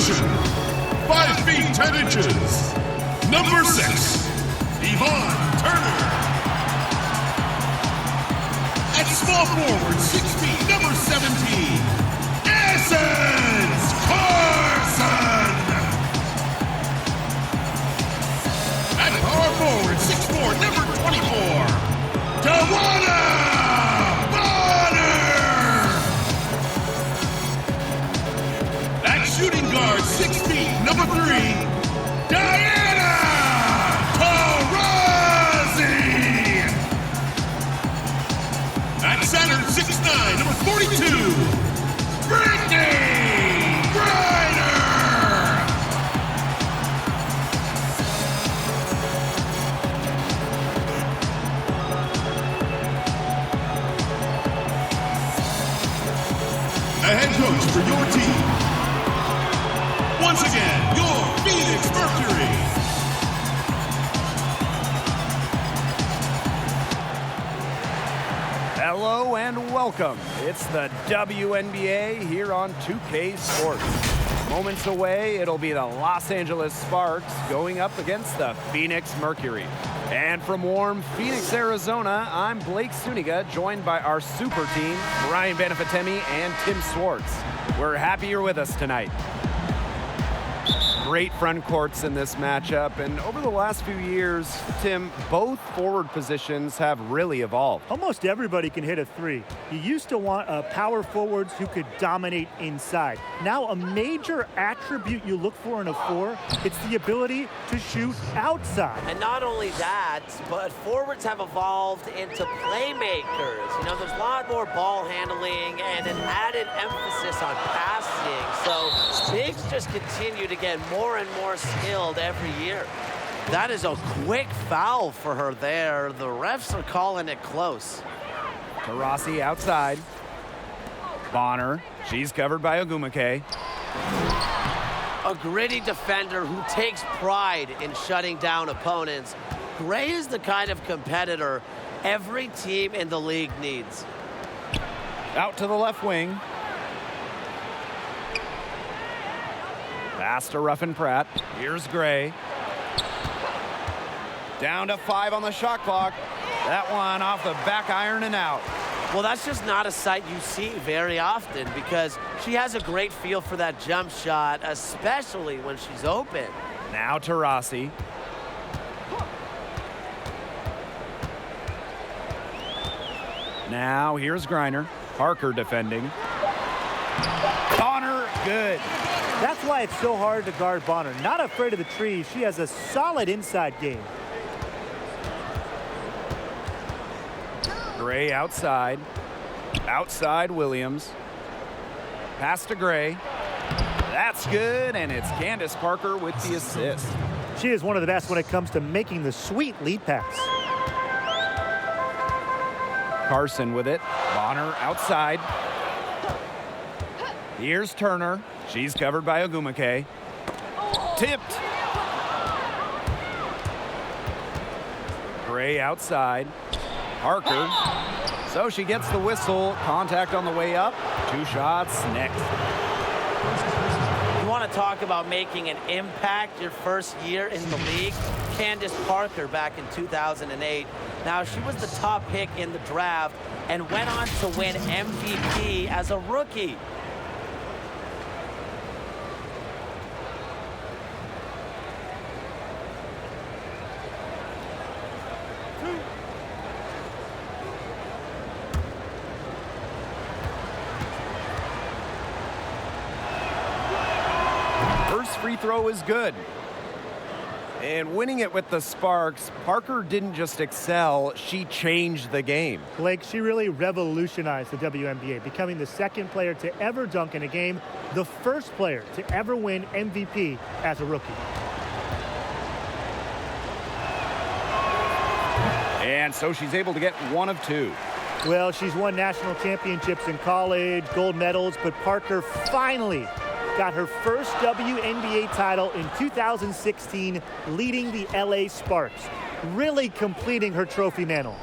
position, 5 feet 10 inches, number 6, Yvonne Turner. At small forward, 6 feet, number 17, Essence Carson. At power forward, 6'4", number 24, Tawana Bonner. At shooting guard, 6 feet, number 3, Diana Taurasi. At center, 6'9", number 42, Brittany Griner. The head coach for your team. Once again, your Pheonix Mercury. Hello and welcome. It's the WNBA here on 2K Sports. Moments away, it'll be the Los Angeles Sparks going up against the Pheonix Mercury. And from warm Phoenix, Arizona, I'm Blake Suniga, joined by our super team, Ryan Banafitemi and Tim Swartz. We're happy you're with us tonight. Great front courts in this matchup, and over the last few years, Tim, both forward positions have really evolved. Almost everybody can hit a three. You used to want power forwards who could dominate inside. Now a major attribute you look for in a four, it's the ability to shoot outside. And not only that, but forwards have evolved into playmakers. You know, there's a lot more ball handling and an added emphasis on passing. So bigs just continue to get more and more skilled every year. That is a quick foul for her there. The refs are calling it close. Taurasi outside. Bonner, she's covered by Ogumake. A gritty defender who takes pride in shutting down opponents. Gray is the kind of competitor every team in the league needs. Out to the left wing. Pass to Ruffin Pratt. Here's Gray. Down to 5 on the shot clock. That one off the back iron and out. Well, that's just not a sight you see very often because she has a great feel for that jump shot, especially when she's open. Now Taurasi. Now here's Griner. Parker defending. Bonner, good. That's why it's so hard to guard Bonner. Not afraid of the trees. She has a solid inside game. Gray outside. Outside Williams. Pass to Gray. That's good, and it's Candace Parker with the assist. She is one of the best when it comes to making the sweet lead pass. Carson with it. Bonner outside. Here's Turner. She's covered by Ogumake. Tipped. Gray outside. Parker. So she gets the whistle. Contact on the way up. 2 shots next. You want to talk about making an impact your first year in the league? Candace Parker back in 2008. Now, she was the top pick in the draft and went on to win MVP as a rookie. First free throw is good. And winning it with the Sparks, Parker didn't just excel, she changed the game. Blake, she really revolutionized the WNBA, becoming the second player to ever dunk in a game, the first player to ever win MVP as a rookie. And so she's able to get 1 of 2. Well, she's won national championships in college, gold medals, but Parker finally got her first WNBA title in 2016, leading the LA Sparks, really completing her trophy mantle.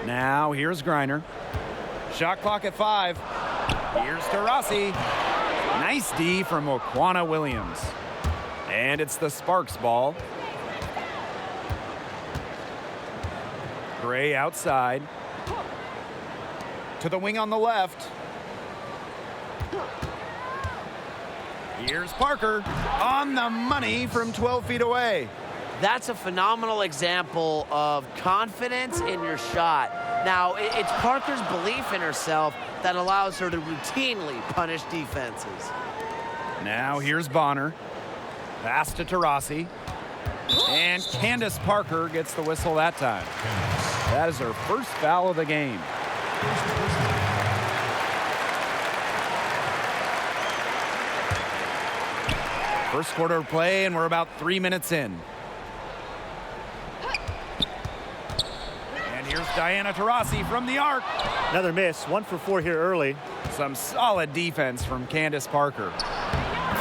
Now here's Griner. Shot clock at 5. Here's Taurasi. Nice D from Oquana Williams. And it's the Sparks ball. Gray outside. To the wing on the left. Here's Parker on the money from 12 feet away. That's a phenomenal example of confidence in your shot. Now, it's Parker's belief in herself that allows her to routinely punish defenses. Now here's Bonner. Pass to Taurasi. And Candace Parker gets the whistle that time. That is her first foul of the game. First quarter of play, and we're about 3 minutes in. And here's Diana Taurasi from the arc. Another miss, 1 for 4 here early. Some solid defense from Candace Parker.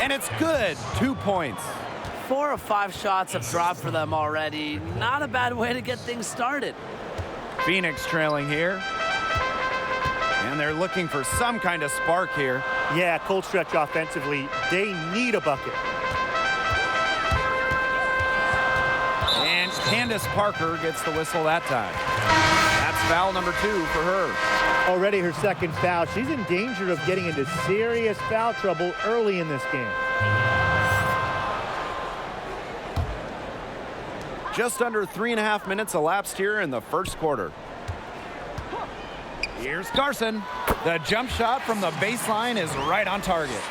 And it's good, 2 points. 4 of 5 shots have dropped for them already. Not a bad way to get things started. Pheonix trailing here. And they're looking for some kind of spark here. Yeah, cold stretch offensively. They need a bucket. And Candace Parker gets the whistle that time. That's foul number 2 for her. Already her second foul. She's in danger of getting into serious foul trouble early in this game. Just under 3.5 minutes elapsed here in the first quarter. Here's Carson. The jump shot from the baseline is right on target.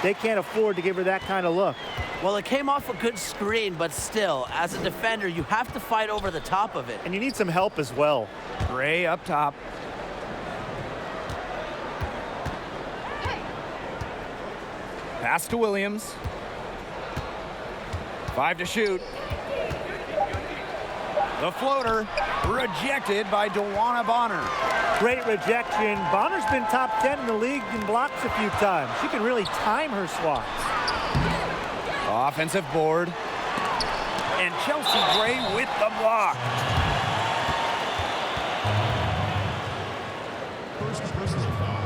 They can't afford to give her that kind of look. Well, it came off a good screen, but still, as a defender, you have to fight over the top of it. And you need some help as well. Gray up top. Pass to Williams. 5 to shoot. The floater rejected by DeWanna Bonner. Great rejection. Bonner's been top 10 in the league in blocks a few times. She can really time her swats. Offensive board. And Chelsea Gray with the block. First personal foul.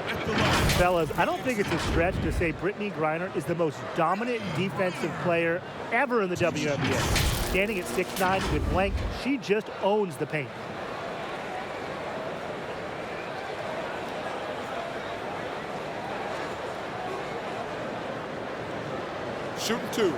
At the line. Fellas, I don't think it's a stretch to say Brittany Griner is the most dominant defensive player ever in the WNBA. Standing at 6'9" with length, she just owns the paint. Shooting 2.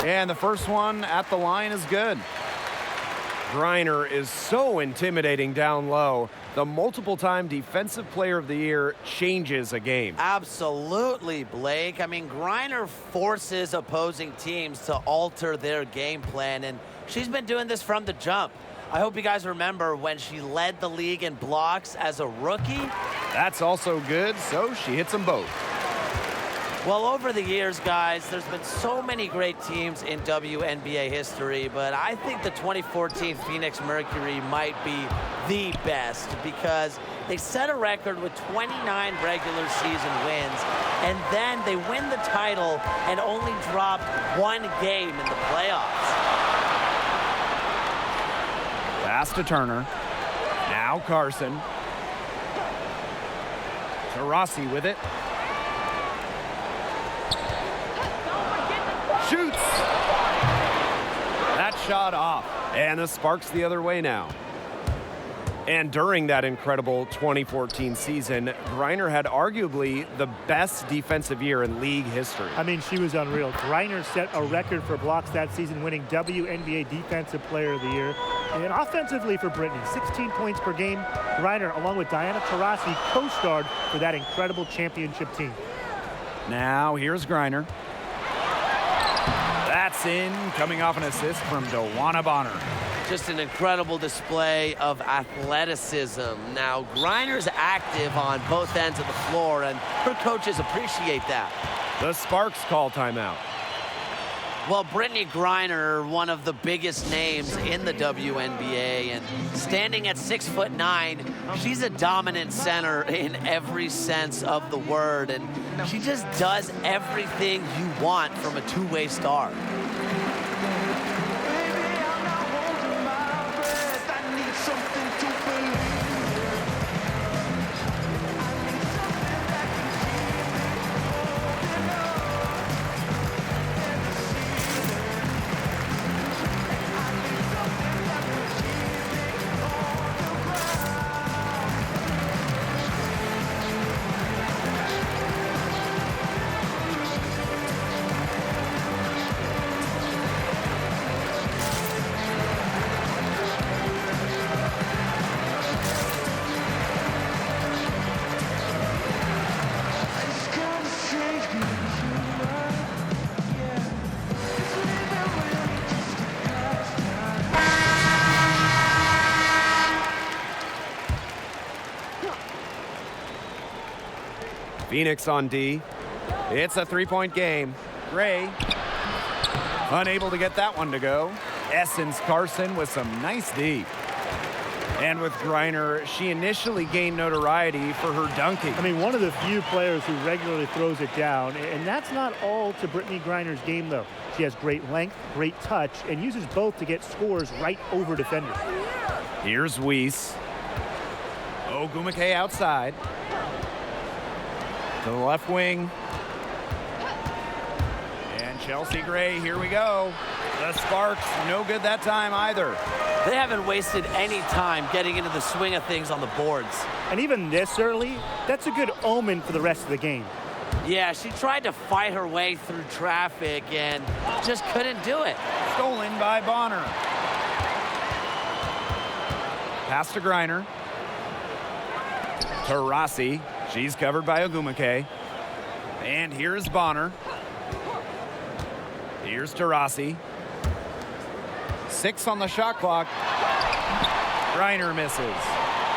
And the first one at the line is good. Griner is so intimidating down low. The multiple-time Defensive Player of the Year changes a game. Absolutely, Blake. I mean, Griner forces opposing teams to alter their game plan, and she's been doing this from the jump. I hope you guys remember when she led the league in blocks as a rookie. That's also good, so she hits them both. Well, over the years, guys, there's been so many great teams in WNBA history, but I think the 2014 Pheonix Mercury might be the best because they set a record with 29 regular season wins, and then they win the title and only dropped 1 game in the playoffs. Pass to Turner. Now Carson. Taurasi with it. Shoots. That shot off. And the Sparks the other way now. And during that incredible 2014 season, Griner had arguably the best defensive year in league history. I mean, she was unreal. Griner set a record for blocks that season, winning WNBA Defensive Player of the Year. And then offensively for Brittany, 16 points per game. Griner, along with Diana Taurasi, co-starred for that incredible championship team. Now here's Griner. That's in, coming off an assist from DeWanna Bonner. Just an incredible display of athleticism. Now, Griner's active on both ends of the floor, and her coaches appreciate that. The Sparks call timeout. Well, Brittany Griner, one of the biggest names in the WNBA, and standing at 6'9", she's a dominant center in every sense of the word, and she just does everything you want from a two-way star. Pheonix on D. It's a three-point game. Gray unable to get that one to go. Essence Carson with some nice D. And with Griner, she initially gained notoriety for her dunking. I mean, one of the few players who regularly throws it down, and that's not all to Brittany Griner's game, though. She has great length, great touch, and uses both to get scores right over defenders. Here's Weiss. Ogumake outside. To the left wing. And Chelsea Gray, here we go. The Sparks, no good that time either. They haven't wasted any time getting into the swing of things on the boards. And even this early, that's a good omen for the rest of the game. Yeah, she tried to fight her way through traffic and just couldn't do it. Stolen by Bonner. Pass to Griner. To Rossi. She's covered by Ogumake. And here's Bonner. Here's to Rossi. 6 on the shot clock. Griner misses.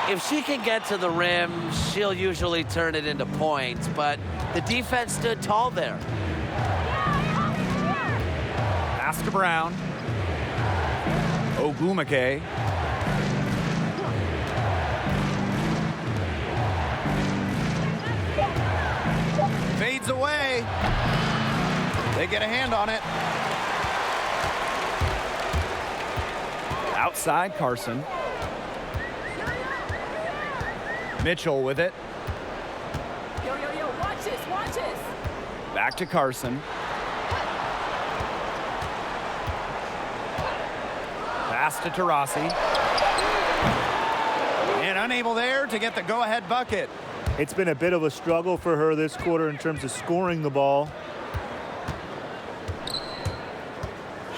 If she can get to the rim, she'll usually turn it into points, but the defense stood tall there. Pass to Brown. Ogumake. Fades away. They get a hand on it. Outside Carson. Mitchell with it. Yo, watch this. Back to Carson. Pass to Tarasi. And unable there to get the go-ahead bucket. It's been a bit of a struggle for her this quarter in terms of scoring the ball.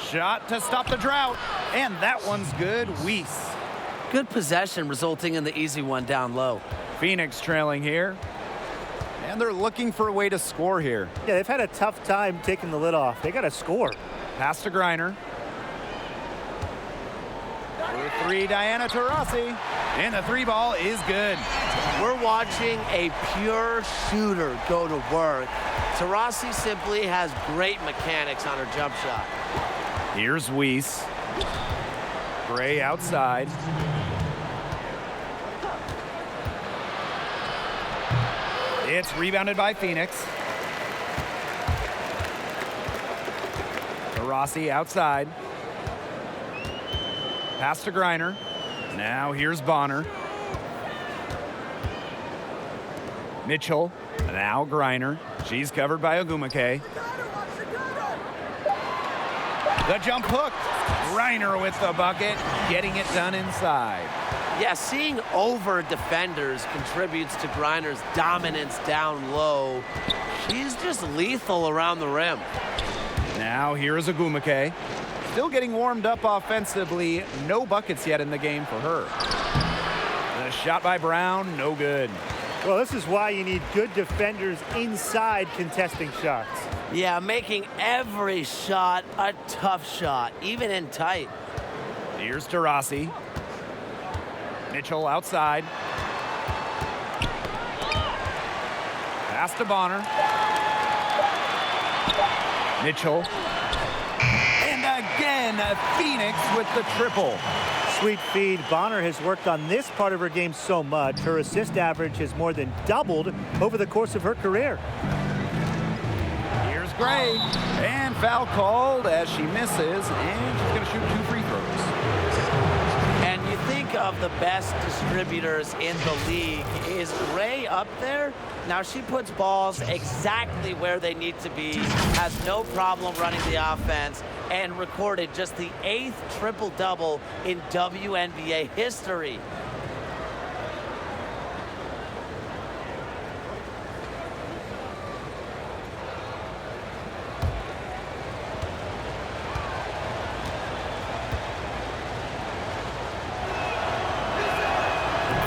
Shot to stop the drought. And that one's good. Weiss. Good possession resulting in the easy one down low. Pheonix trailing here. And they're looking for a way to score here. Yeah, they've had a tough time taking the lid off. They got to score. Pass to Griner. For 3, Diana Taurasi. And the 3 ball is good. We're watching a pure shooter go to work. Taurasi simply has great mechanics on her jump shot. Here's Weiss. Gray outside. It's rebounded by Pheonix. Taurasi outside. Pass to Griner. Now here's Bonner. Mitchell. Now Griner. She's covered by Ogumake. The jump hook. Griner with the bucket, getting it done inside. Yeah, seeing over defenders contributes to Griner's dominance down low. She's just lethal around the rim. Now here's Ogumake. Still getting warmed up offensively. No buckets yet in the game for her. The shot by Brown, no good. Well, this is why you need good defenders inside contesting shots. Yeah, making every shot a tough shot, even in tight. Here's Taurasi. Mitchell outside. Pass to Bonner. Mitchell. And again, Pheonix with the triple. Sweet feed. Bonner has worked on this part of her game so much. Her assist average has more than doubled over the course of her career. Here's Gray. And foul called as she misses. And she's going to shoot 2 free throws. And you think of the best distributors in the league. Is Gray up there? Now she puts balls exactly where they need to be, has no problem running the offense, and recorded just the 8th triple-double in WNBA history.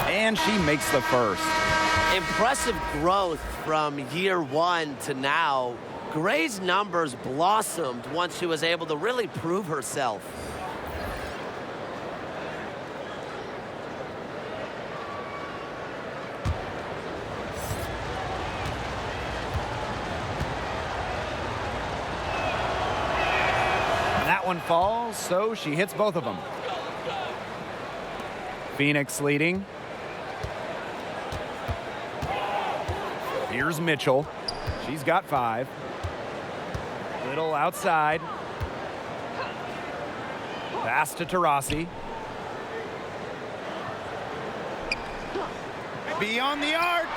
And she makes the first. Impressive growth from year 1 to now. Gray's numbers blossomed once she was able to really prove herself. one falls, so she hits both of them. Pheonix leading. Here's Mitchell. She's got 5. Little outside. Pass to Taurasi. Beyond the arc.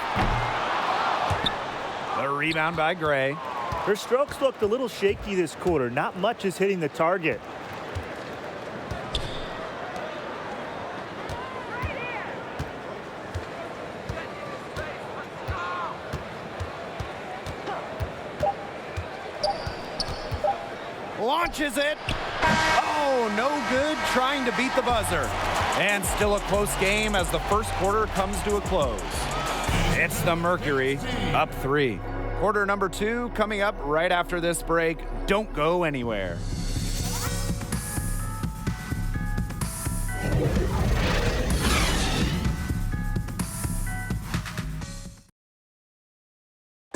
The rebound by Gray. Her strokes looked a little shaky this quarter. Not much is hitting the target. Launches it. Oh, no good trying to beat the buzzer. And still a close game as the first quarter comes to a close. It's the Mercury up 3. Quarter number 2 coming up right after this break. Don't go anywhere.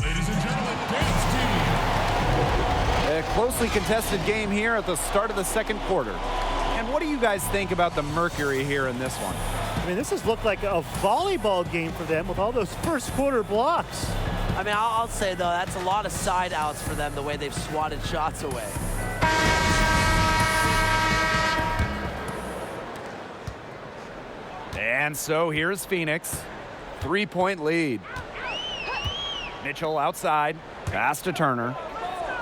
Ladies and gentlemen, dance team. A closely contested game here at the start of the second quarter. And what do you guys think about the Mercury here in this one? I mean, this has looked like a volleyball game for them with all those first quarter blocks. I mean, I'll say, though, that's a lot of side outs for them, the way they've swatted shots away. And so here's Pheonix. 3-point lead. Mitchell outside. Pass to Turner.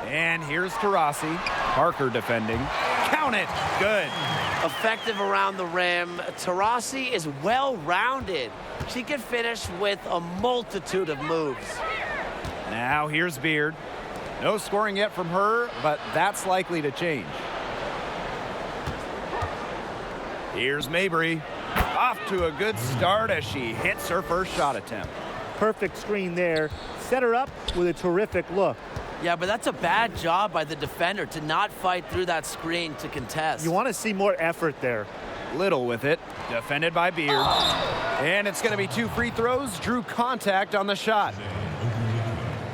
And here's Taurasi. Parker defending. Count it. Good. Effective around the rim. Taurasi is well-rounded. She can finish with a multitude of moves. Now here's Beard. No scoring yet from her, but that's likely to change. Here's Mabry. Off to a good start as she hits her first shot attempt. Perfect screen there. Set her up with a terrific look. Yeah, but that's a bad job by the defender to not fight through that screen to contest. You want to see more effort there. Little with it. Defended by Beard. And it's going to be 2 free throws. Drew contact on the shot.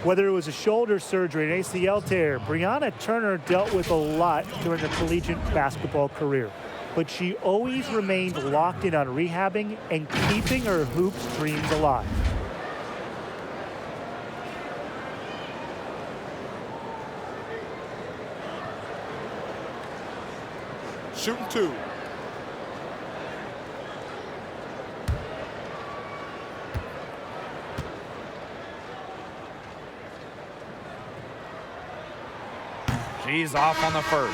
Whether it was a shoulder surgery, an ACL tear, Brianna Turner dealt with a lot during her collegiate basketball career. But she always remained locked in on rehabbing and keeping her hoops dreams alive. Shooting 2. She's off on the first.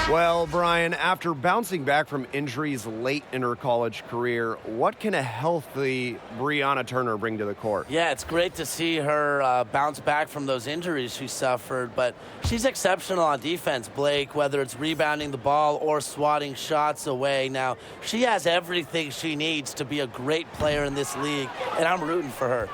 Well, Brian, after bouncing back from injuries late in her college career, what can a healthy Brianna Turner bring to the court? Yeah, it's great to see her bounce back from those injuries she suffered, but she's exceptional on defense, Blake, whether it's rebounding the ball or swatting shots away. Now, she has everything she needs to be a great player in this league, and I'm rooting for her.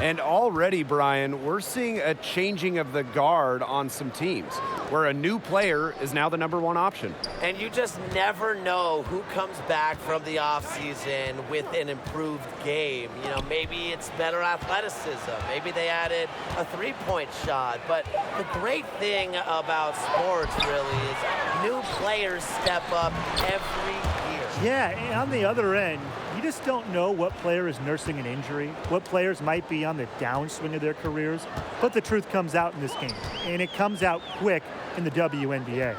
And already, Brian, we're seeing a changing of the guard on some teams, where a new player is now the #1 option. And you just never know who comes back from the offseason with an improved game. You know, maybe it's better athleticism. Maybe they added a three-point shot. But the great thing about sports, really, is new players step up every year. Yeah, and on the other end, you just don't know what player is nursing an injury, what players might be on the downswing of their careers. But the truth comes out in this game, and it comes out quick in the WNBA.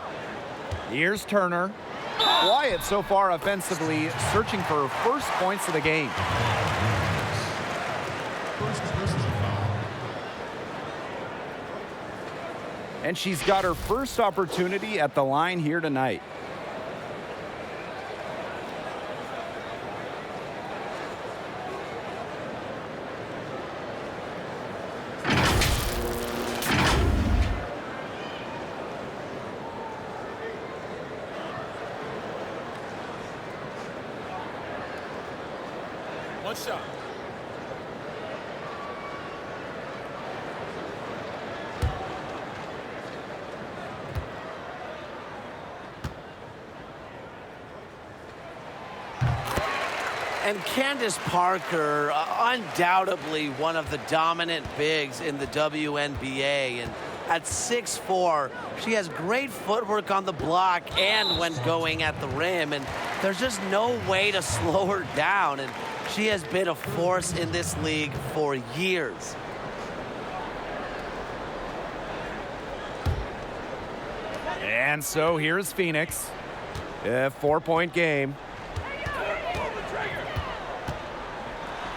Here's Turner. Quiet so far offensively, searching for her first points of the game. And she's got her first opportunity at the line here tonight. One shot. And Candace Parker, undoubtedly one of the dominant bigs in the WNBA. And at 6'4". She has great footwork on the block and when going at the rim, and there's just no way to slow her down, and she has been a force in this league for years. And so here's Pheonix. A 4-point game.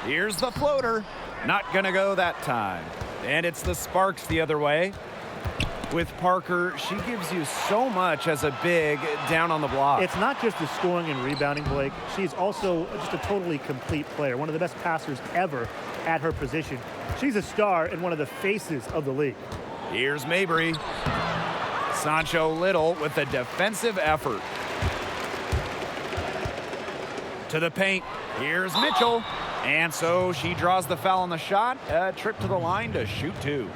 Here's the floater. Not gonna go that time. And it's the Sparks the other way. With Parker, she gives you so much as a big down on the block. It's not just the scoring and rebounding, Blake. She's also just a totally complete player, one of the best passers ever at her position. She's a star and one of the faces of the league. Here's Mabry. Sancho Little with a defensive effort. To the paint. Here's Mitchell. And so she draws the foul on the shot. A trip to the line to shoot two.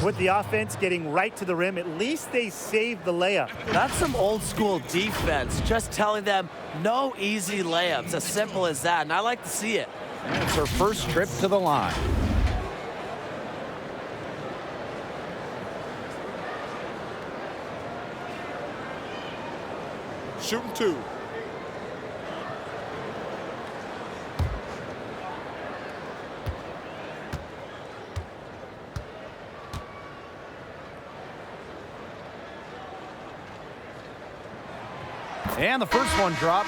With the offense getting right to the rim, at least they saved the layup. That's some old school defense, just telling them no easy layups, as simple as that, and I like to see it. And it's her first trip to the line. Shooting two. And the first one drops.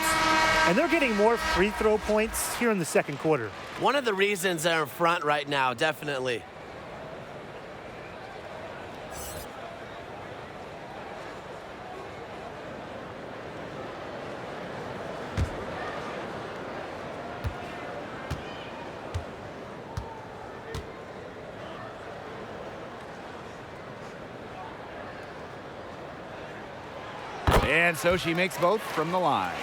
And they're getting more free throw points here in the second quarter. One of the reasons they're in front right now, definitely. And so she makes both from the line.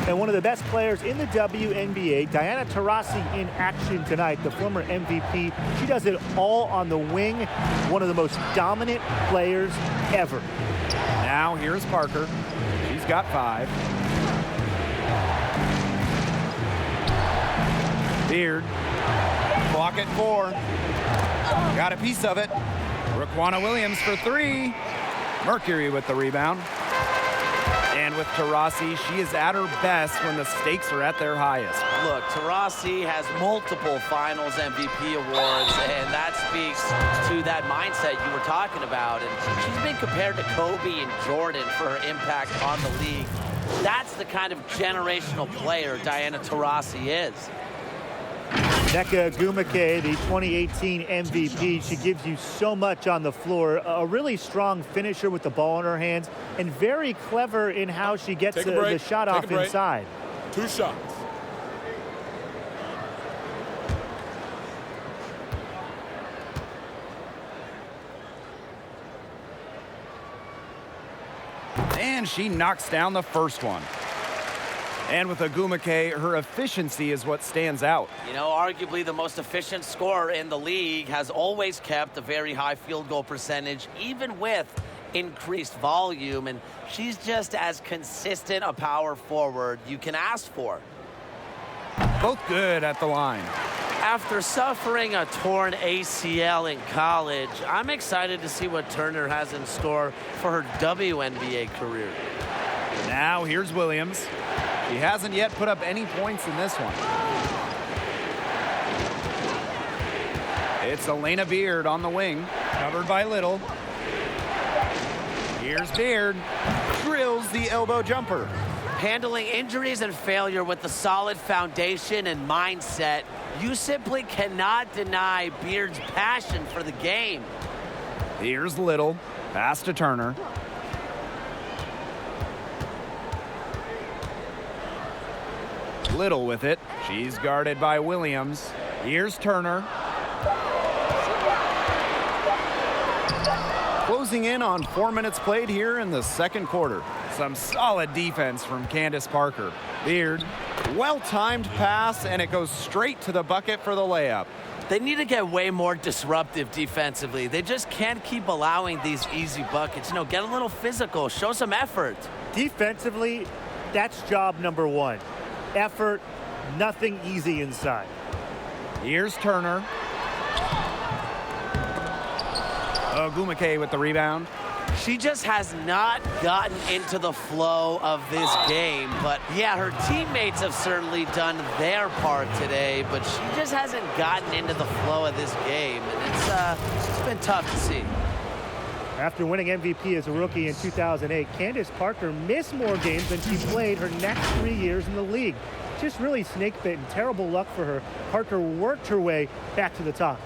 And one of the best players in the WNBA, Diana Taurasi, in action tonight, the former MVP. She does it all on the wing. One of the most dominant players ever. Now here's Parker. She's got 5. Beard. Clock at 4. Got a piece of it. Raquana Williams for 3. Mercury with the rebound. And with Taurasi, she is at her best when the stakes are at their highest. Look, Taurasi has multiple finals MVP awards, and that speaks to that mindset you were talking about. And she's been compared to Kobe and Jordan for her impact on the league. That's the kind of generational player Diana Taurasi is. Nneka Ogwumike, the 2018 MVP. She gives you so much on the floor. A really strong finisher with the ball in her hands, and very clever in how she gets the shot off inside. 2 shots. And she knocks down the first one. And with Ogwumike, her efficiency is what stands out. You know, arguably the most efficient scorer in the league, has always kept a very high field goal percentage, even with increased volume, and she's just as consistent a power forward you can ask for. Both good at the line. After suffering a torn ACL in college, I'm excited to see what Turner has in store for her WNBA career. Now here's Williams. He hasn't yet put up any points in this one. It's Elena Beard on the wing, covered by Little. Here's Beard, drills the elbow jumper. Handling injuries and failure with a solid foundation and mindset, you simply cannot deny Beard's passion for the game. Here's Little, pass to Turner. Little with it. She's guarded by Williams. Here's Turner. Closing in on 4 minutes played here in the second quarter. Some solid defense from Candace Parker. Beard, well-timed pass, and it goes straight to the bucket for the layup. They need to get way more disruptive defensively. They just can't keep allowing these easy buckets. You know, get a little physical, show some effort. Defensively, that's job number 1. Effort, nothing easy inside. Here's Turner. Ogumake with the rebound. She just has not gotten into the flow of this game. But yeah, her teammates have certainly done their part today, but she just hasn't gotten into the flow of this game. And it's been tough to see. After winning MVP as a rookie in 2008, Candace Parker missed more games than she played her next 3 years in the league. Just really snake-bitten, terrible luck for her. Parker worked her way back to the top.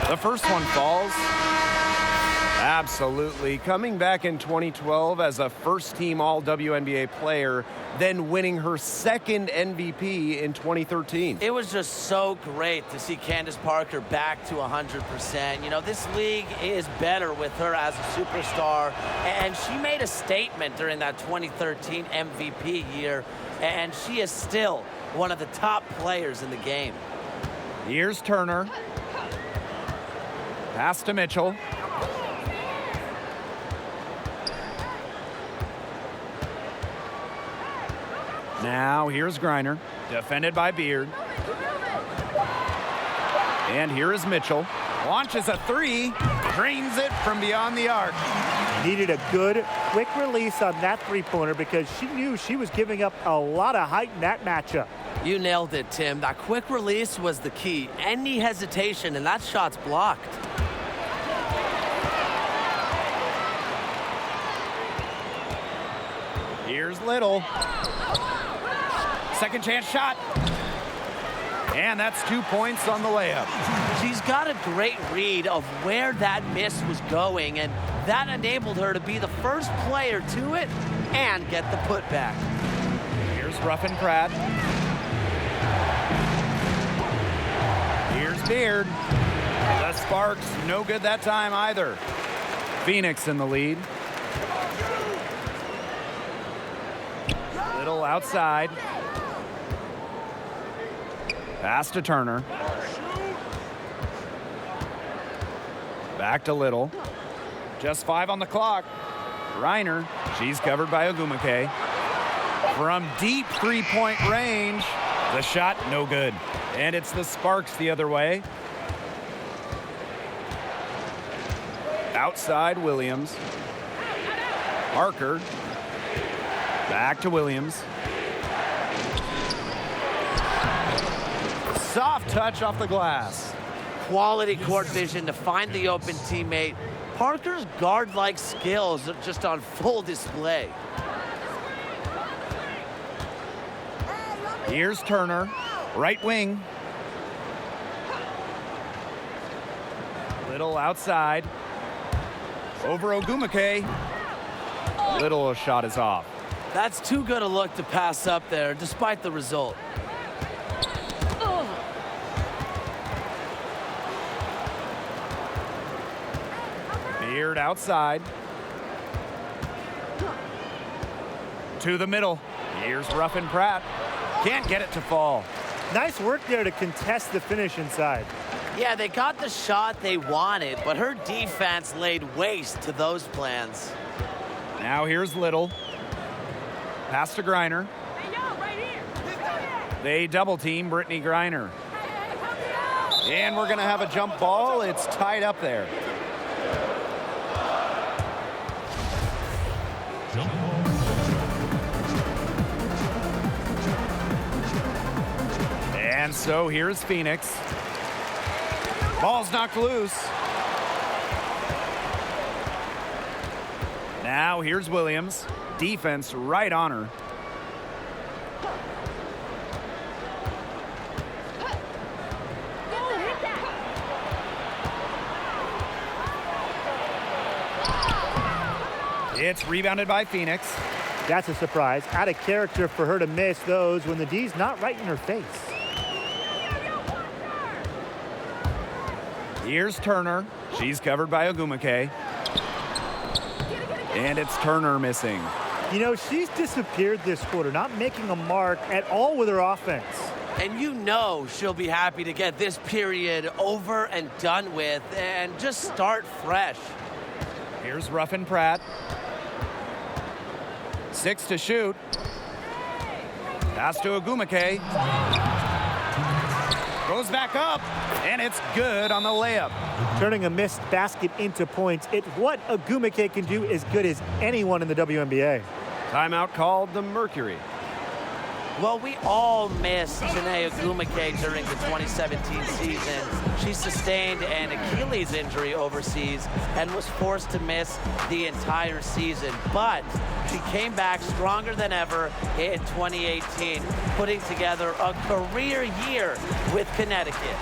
The first one falls. Absolutely. Coming back in 2012 as a first-team All-WNBA player, then winning her second MVP in 2013. It was just so great to see Candace Parker back to 100%. You know, this league is better with her as a superstar, and she made a statement during that 2013 MVP year, and she is still one of the top players in the game. Here's Turner. Pass to Mitchell. Now here's Griner, defended by Beard. And here is Mitchell. Launches a three, drains it from beyond the arc. Needed a good, quick release on that three-pointer because she knew she was giving up a lot of height in that matchup. You nailed it, Tim. That quick release was the key. Any hesitation, and that shot's blocked. Here's Little. Second chance shot. And that's 2 points on the layup. She's got a great read of where that miss was going, and that enabled her to be the first player to it and get the putback. Here's Ruffin Pratt. Here's Beard. The Sparks, no good that time either. Pheonix in the lead. Little outside. Pass to Turner. Back to Little. Just 5 on the clock. Reiner, she's covered by Ogumake. From deep three-point range, the shot no good. And it's the Sparks the other way. Outside Williams. Parker. Back to Williams. Soft touch off the glass. Quality court vision to find the open teammate. Parker's guard-like skills are just on full display. Here's Turner, right wing. Little outside. Over Ogumake. Little shot is off. That's too good a look to pass up there, despite the result. Beard outside. To the middle. Here's Ruffin Pratt. Can't get it to fall. Nice work there to contest the finish inside. Yeah, they got the shot they wanted, but her defense laid waste to those plans. Now here's Little. Pass to Griner. They double team Brittany Griner. And we're going to have a jump ball. It's tied up there. And so here's Pheonix. Ball's knocked loose. Now here's Williams. Defense right on her. It's rebounded by Pheonix. That's a surprise. Out of character for her to miss those when the D's not right in her face. Here's Turner. She's covered by Ogumake. And it's Turner missing. You know, she's disappeared this quarter, not making a mark at all with her offense. And you know she'll be happy to get this period over and done with and just start fresh. Here's Ruffin Pratt. 6 to shoot. Pass to Agumake. Goes back up, and it's good on the layup. Turning a missed basket into points. It's what Agumake can do as good as anyone in the WNBA. Timeout called the Mercury. Well, we all miss Janae Agumake during the 2017 season. She sustained an Achilles injury overseas and was forced to miss the entire season. But she came back stronger than ever in 2018, putting together a career year with Connecticut.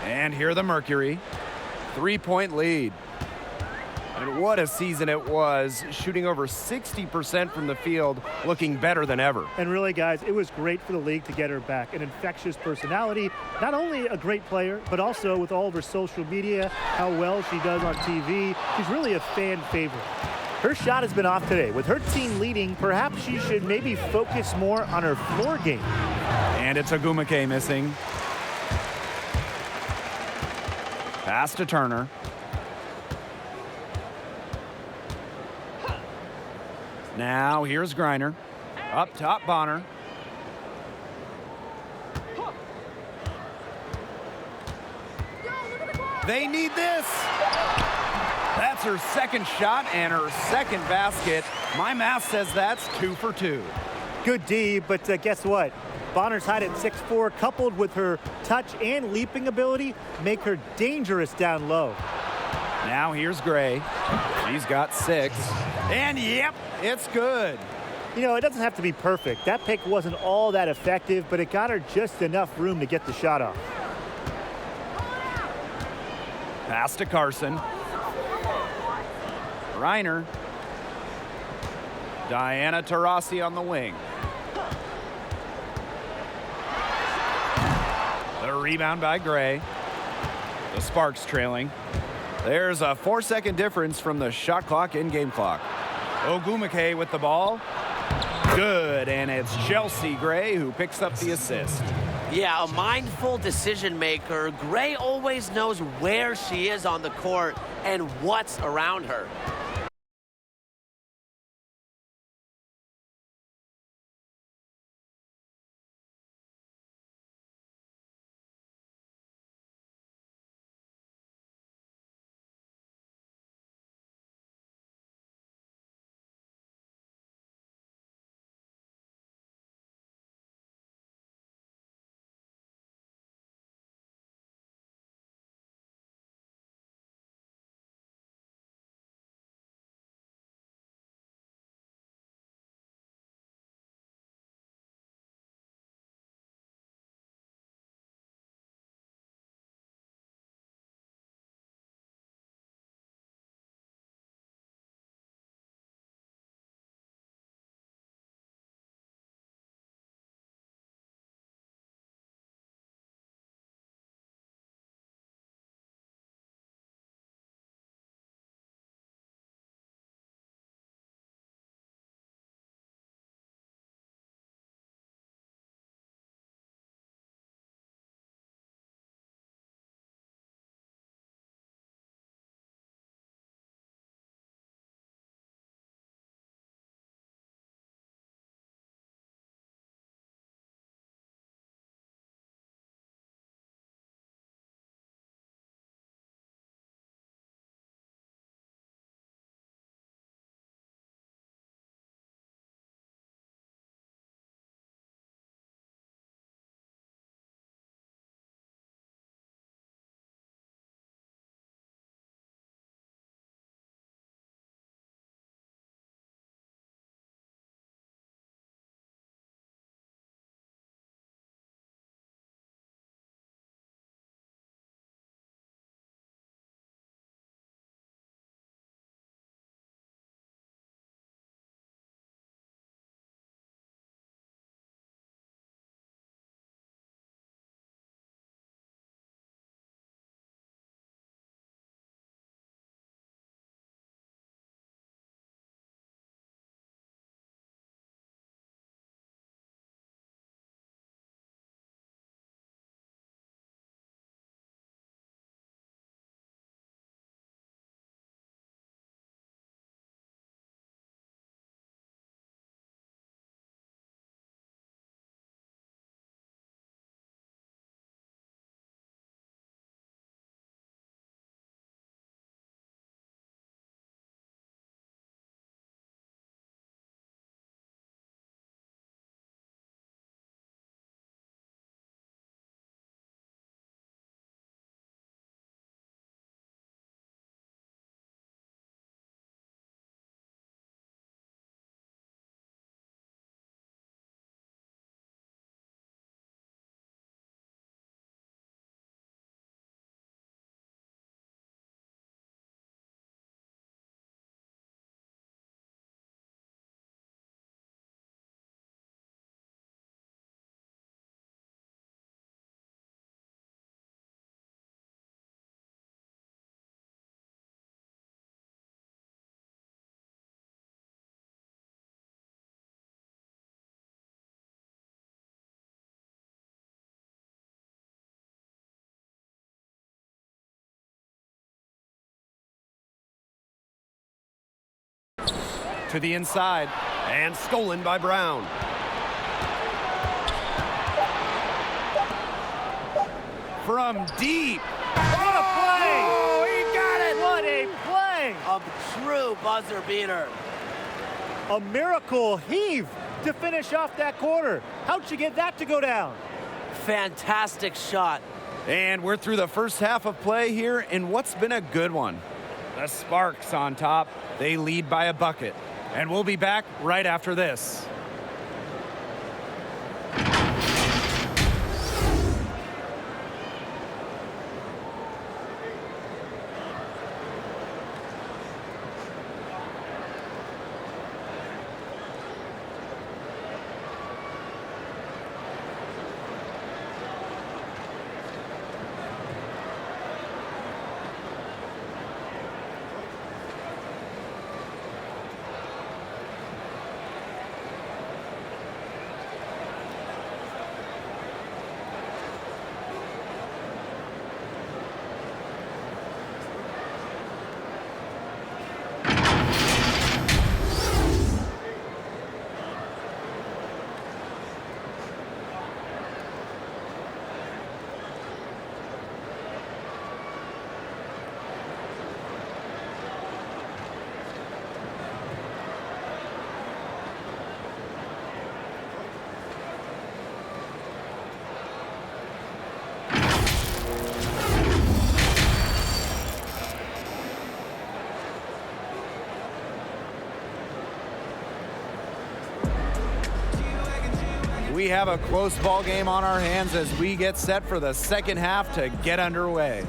And here the Mercury, 3-point lead. And what a season it was, shooting over 60% from the field, looking better than ever. And really, guys, it was great for the league to get her back. An infectious personality, not only a great player, but also with all of her social media, how well she does on TV. She's really a fan favorite. Her shot has been off today. With her team leading, perhaps she should maybe focus more on her floor game. And it's Agumake missing. Pass to Turner. Now here's Griner. Up top, Bonner. They need this. That's her second shot and her second basket. My math says that's 2 for 2. Good D, but guess what? Bonner's height at 6'4", coupled with her touch and leaping ability, make her dangerous down low. Now here's Gray. She's got 6. And yep, it's good. You know, it doesn't have to be perfect. That pick wasn't all that effective, but it got her just enough room to get the shot off. Pass to Carson. Reiner. Diana Taurasi on the wing. The rebound by Gray. The Sparks trailing. There's a 4-second difference from the shot clock and game clock. Ogumake with the ball. Good, and it's Chelsea Gray who picks up the assist. Yeah, a mindful decision maker. Gray always knows where she is on the court and what's around her. To the inside, and stolen by Brown. From deep. What a play! Oh, he got it! What a play! A true buzzer beater. A miracle heave to finish off that quarter. How'd she get that to go down? Fantastic shot. And we're through the first half of play here in what's been a good one. The Sparks on top. They lead by a bucket. And we'll be back right after this. We have a close ball game on our hands as we get set for the second half to get underway.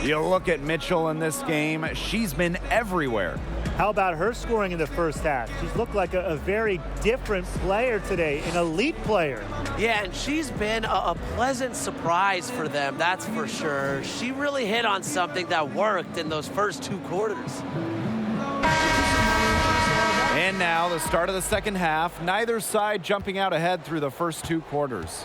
You look at Mitchell in this game, she's been everywhere. How about her scoring in the first half? She's looked like a very different player today, an elite player. Yeah, and she's been a pleasant surprise for them, that's for sure. She really hit on something that worked in those first two quarters. And now the start of the second half, neither side jumping out ahead through the first two quarters.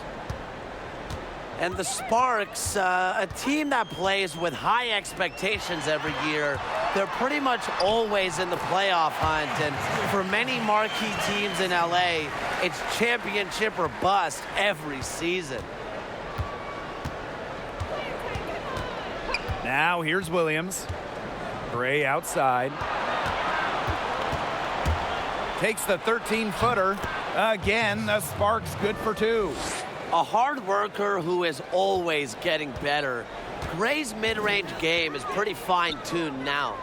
And the Sparks, a team that plays with high expectations every year, they're pretty much always in the playoff hunt. And for many marquee teams in LA, it's championship or bust every season. Now here's Williams. Gray outside. Takes the 13-footer. Again, the Sparks good for two. A hard worker who is always getting better. Gray's mid-range game is pretty fine-tuned now.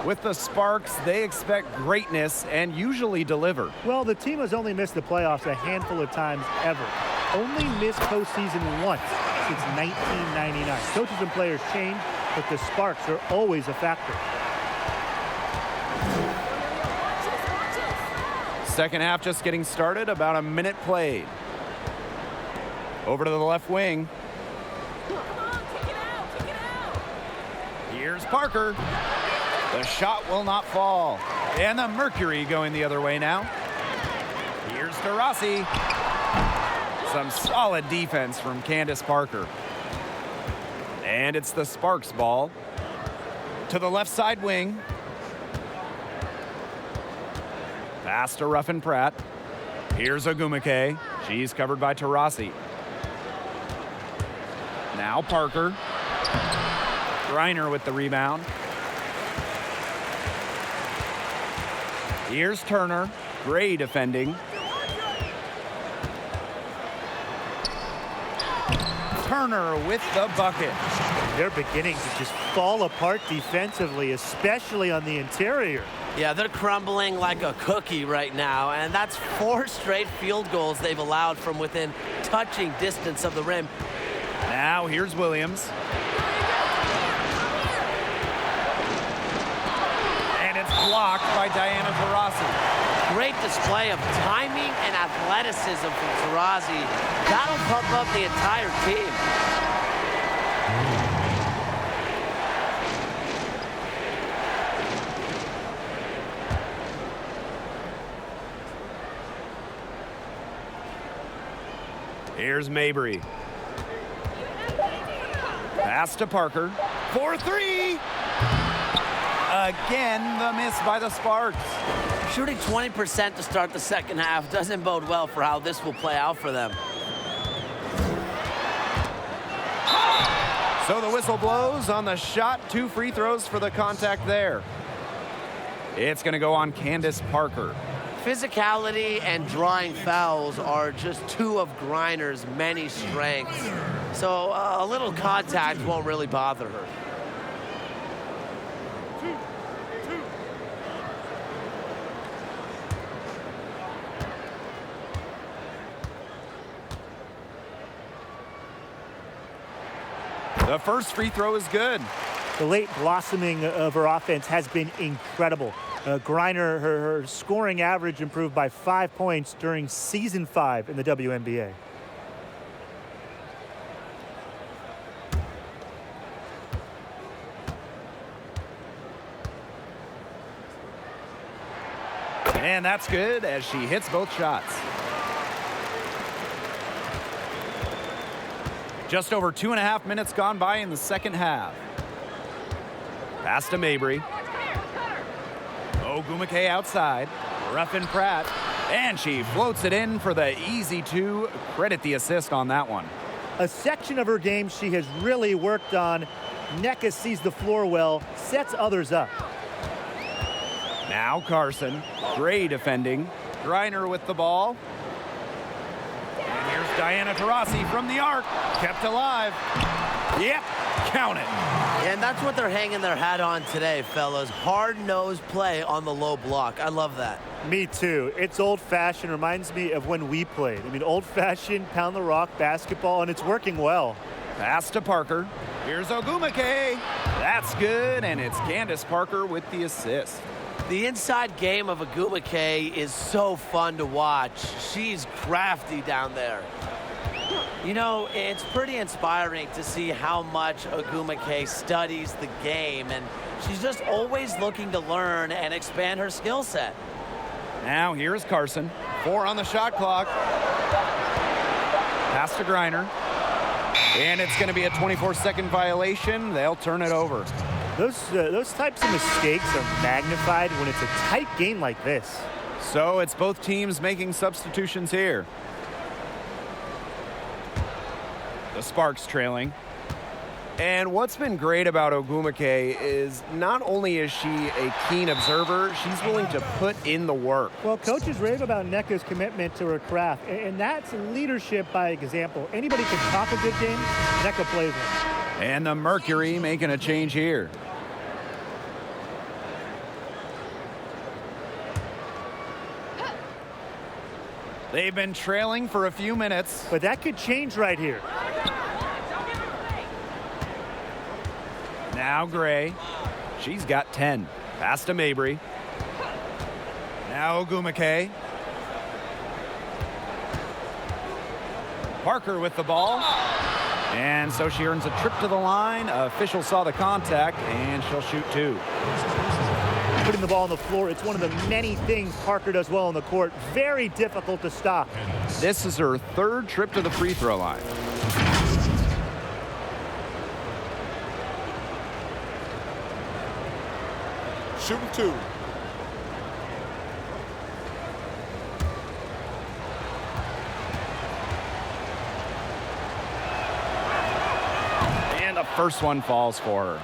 With the Sparks, they expect greatness and usually deliver. Well, the team has only missed the playoffs a handful of times ever. Only missed postseason once since 1999. Coaches and players change, but the Sparks are always a factor. Second half just getting started, about a minute played. Over to the left wing. Come on, kick it out, kick it out. Here's Parker. The shot will not fall. And the Mercury going the other way now. Here's to Rossi. Some solid defense from Candace Parker. And it's the Sparks ball. To the left side wing. Pass to Ruffin Pratt. Here's Ogumake. She's covered by Taurasi. Now Parker. Griner with the rebound. Here's Turner. Gray defending. Turner with the bucket. They're beginning to just fall apart defensively, especially on the interior. Yeah, they're crumbling like a cookie right now, and that's 4 straight field goals they've allowed from within touching distance of the rim. Now here's Williams. And it's blocked by Diana Taurasi. Great display of timing and athleticism from Taurasi. That'll pump up the entire team. Here's Mabry. Pass to Parker. For 3. Again, the miss by the Sparks. Shooting 20% to start the second half doesn't bode well for how this will play out for them. So the whistle blows on the shot. 2 free throws for the contact there. It's going to go on Candace Parker. Physicality and drawing fouls are just 2 of Griner's many strengths. So a little contact won't really bother her. The first free throw is good. The late blossoming of her offense has been incredible. Griner, her scoring average improved by 5 points during Season 5 in the WNBA. And that's good as she hits both shots. Just over 2.5 minutes gone by in the second half. Pass to Mabry. Ogumake outside. Ruffin Pratt. And she floats it in for the easy 2. Credit the assist on that one. A section of her game she has really worked on. Nneka sees the floor well, sets others up. Now Carson. Gray defending. Griner with the ball. And here's Diana Taurasi from the arc. Kept alive. Yep, count it. And that's what they're hanging their hat on today, fellas. Hard-nosed play on the low block. I love that. Me too. It's old-fashioned. Reminds me of when we played. I mean, old-fashioned, pound-the-rock basketball, and it's working well. Pass to Parker. Here's Ogumake. That's good, and it's Candace Parker with the assist. The inside game of Ogumake is so fun to watch. She's crafty down there. You know, it's pretty inspiring to see how much Ogumake studies the game, and she's just always looking to learn and expand her skill set. Now here's Carson. 4 on the shot clock. Pass to Griner. And it's going to be a 24-second violation. They'll turn it over. Those types of mistakes are magnified when it's a tight game like this. So it's both teams making substitutions here. The Sparks trailing. And what's been great about Ogumake is not only is she a keen observer, she's willing to put in the work. Well, coaches rave about Nneka's commitment to her craft, and that's leadership by example. Anybody can talk a good game, Nneka plays it. And the Mercury making a change here. They've been trailing for a few minutes. But that could change right here. Now Gray. She's got 10. Pass to Mabry. Now Ogumake. Parker with the ball. And so she earns a trip to the line. Official saw the contact, and she'll shoot 2. Putting the ball on the floor, it's one of the many things Parker does well on the court. Very difficult to stop. This is her 3rd trip to the free throw line. Shooting 2. And the first one falls for her.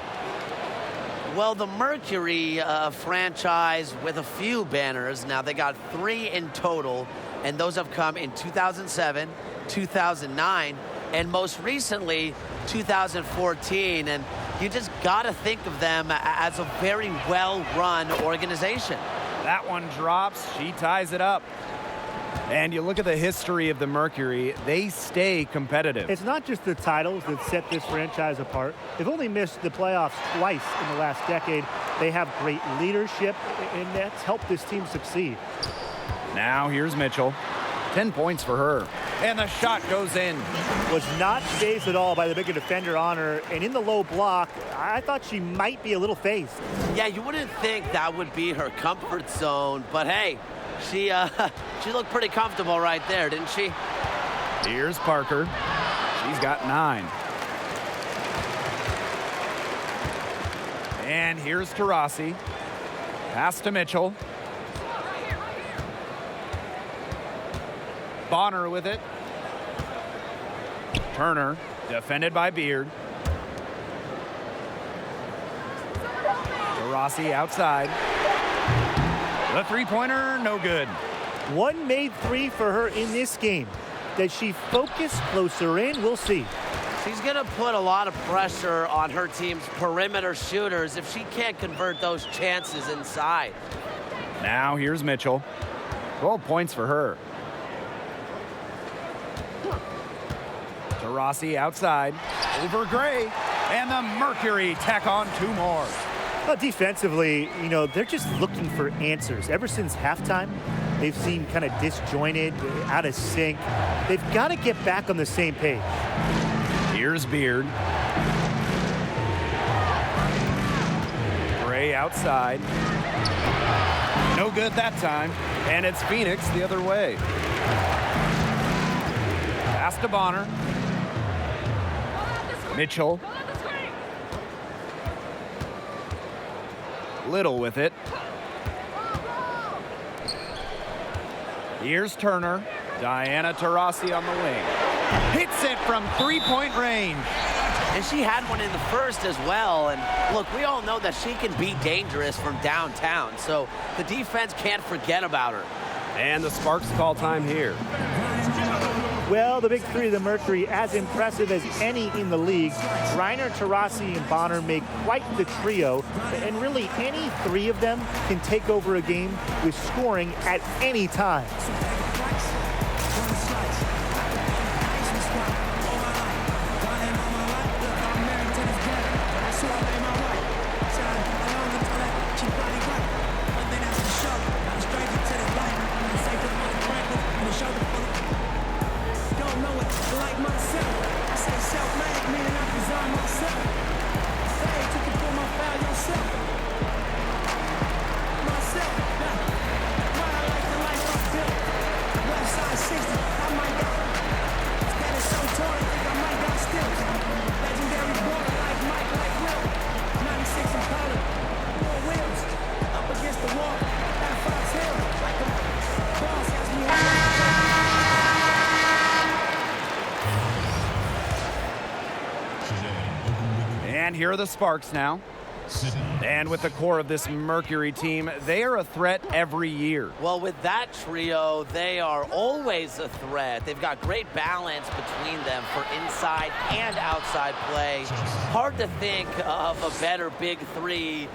Well, the Mercury franchise with a few banners. Now, they got 3 in total, and those have come in 2007, 2009, and most recently, 2014. And you just got to think of them as a very well-run organization. That one drops. She ties it up. And you look at the history of the Mercury, they stay competitive. It's not just the titles that set this franchise apart. They've only missed the playoffs twice in the last decade. They have great leadership, and that's helped this team succeed. Now here's Mitchell. 10 points for her. And the shot goes in. Was not phased at all by the bigger defender on her. And in the low block, I thought she might be a little phased. Yeah, you wouldn't think that would be her comfort zone, but hey, she looked pretty comfortable right there, didn't she? Here's Parker. She's got 9. And here's Taurasi. Pass to Mitchell. Bonner with it. Turner, defended by Beard. Taurasi outside. The three-pointer, no good. One made three for her in this game. Does she focus closer in? We'll see. She's going to put a lot of pressure on her team's perimeter shooters if she can't convert those chances inside. Now here's Mitchell. 12 points for her. Taurasi outside. Over Gray. And the Mercury tack on 2 more. Well, defensively, they're just looking for answers. Ever since halftime, they've seemed kind of disjointed, out of sync. They've got to get back on the same page. Here's Beard. Gray outside. No good that time. And it's Pheonix the other way. Pass to Bonner. Mitchell. Little with it. Here's Turner. Diana Taurasi on the wing. Hits it from three-point range. And she had one in the first as well. And look, we all know that she can be dangerous from downtown. So the defense can't forget about her. And the Sparks call time here. Well, the big three of the Mercury, as impressive as any in the league. Reiner, Taurasi, and Bonner make quite the trio. And really, any three of them can take over a game with scoring at any time. And here are the Sparks now. And with the core of this Mercury team, they are a threat every year. Well, with that trio, they are always a threat. They've got great balance between them for inside and outside play. Hard to think of a better big three.